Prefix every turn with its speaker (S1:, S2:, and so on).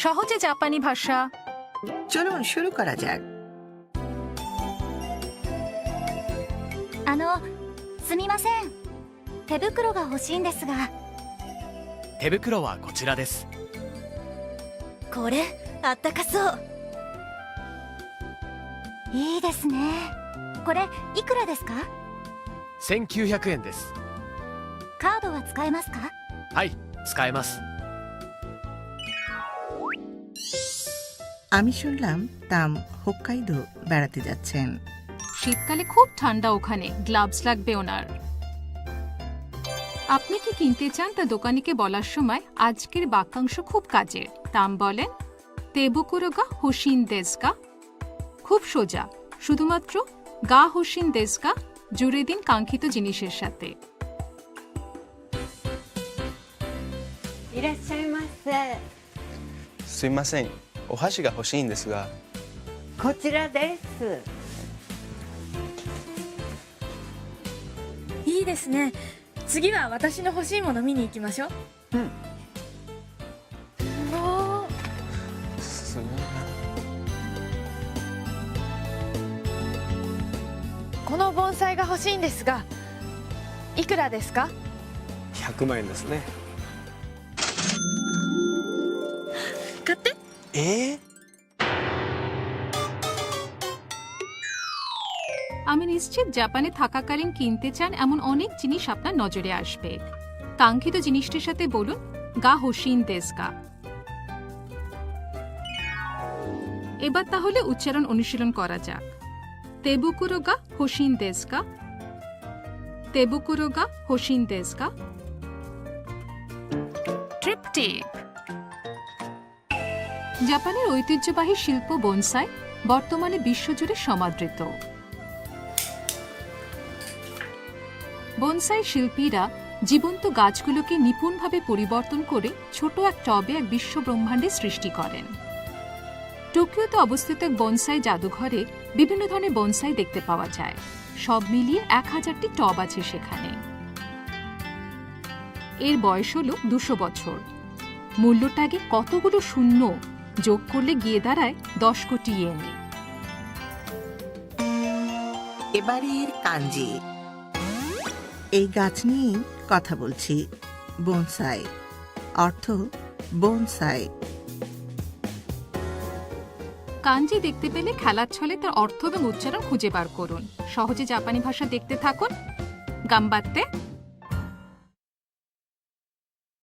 S1: সহজে জাপানি ভাষা।
S2: চলুন শুরু করা যাক।
S3: すみません。手袋が欲しいんですが。
S4: 手袋はこちらです。
S3: これあったかそう。いいですね。これいくらですか
S4: 1900円です。
S3: カードは使えますか
S4: はい、使えます。
S2: আমি শুনলাম তাম হোক্কাইদো বেড়াতে যাচ্ছেন।
S1: শীতকালে খুব ঠান্ডা ওখানে, গ্লাভস লাগবে ওনার। আপনি কি কিনতে চান তা দোকানিকে বলার সময় আজকের বাক্যাংশ খুব কাজের। তাম বলেন তেবুকুরো গা হোশিন দেsu ka? খুব সোজা, শুধুমাত্র গা হোশিন দেsu ka জুড়ে দিন কাঙ্ক্ষিত জিনিসের সাথে।
S5: いらっしゃいませ。
S6: すいません、お箸が欲しいんですが。
S5: こちらです。
S7: いいですね。次は私の欲しいもの見に行きましょう。
S6: す
S7: この盆栽が欲しいんですが、いくらですか
S6: 100万円ですね。
S7: 買って。
S1: আমি নিশ্চিত জাপানে থাকাকালীন কিনতে চান এমন অনেক জিনিস আপনার নজরে আসবে। কাঙ্ক্ষিত জিনিসটির সাথে বলুন গা হোশিন দেsu ka। এবার তাহলে উচ্চারণ অনুশীলন করা যাক। তেবুকুরো গা হোশিন দেsu ka, তেবুকুরো গা হোশিন দেsu ka। ট্রিপটিক। জাপানের ঐতিহ্যবাহী শিল্প বনসাই বর্তমানে বিশ্বজুড়ে সমাদৃত। বনসাই শিল্পীরা জীবন্ত গাছগুলোকে নিপুণভাবে পরিবর্তন করে ছোট এক টবে এক বিশ্বব্রহ্মাণ্ডের সৃষ্টি করেন। টোকিওতে অবস্থিত এক বনসাই জাদুঘরে বিভিন্ন ধরনের বনসাই দেখতে পাওয়া যায়। সব মিলিয়ে 1000টি টব আছে সেখানে। এর বয়স হল 200 বছর। মূল্য ট্যাগে কতগুলো শূন্য যোগ করলে গিয়ে দাঁড়ায় 10 কোটি ইয়েন।
S2: এবারের কাঞ্জি। এই গাছ নিয়ে কথা বলছি। বনসাই অর্থ বনসাই।
S1: কাঞ্জি দেখতে পেলে খেলার ছলে তার অর্থ এবং উচ্চারণ খুঁজে বার করুন। সহজে জাপানি ভাষা দেখতে থাকুন। গাম্বাত্তে।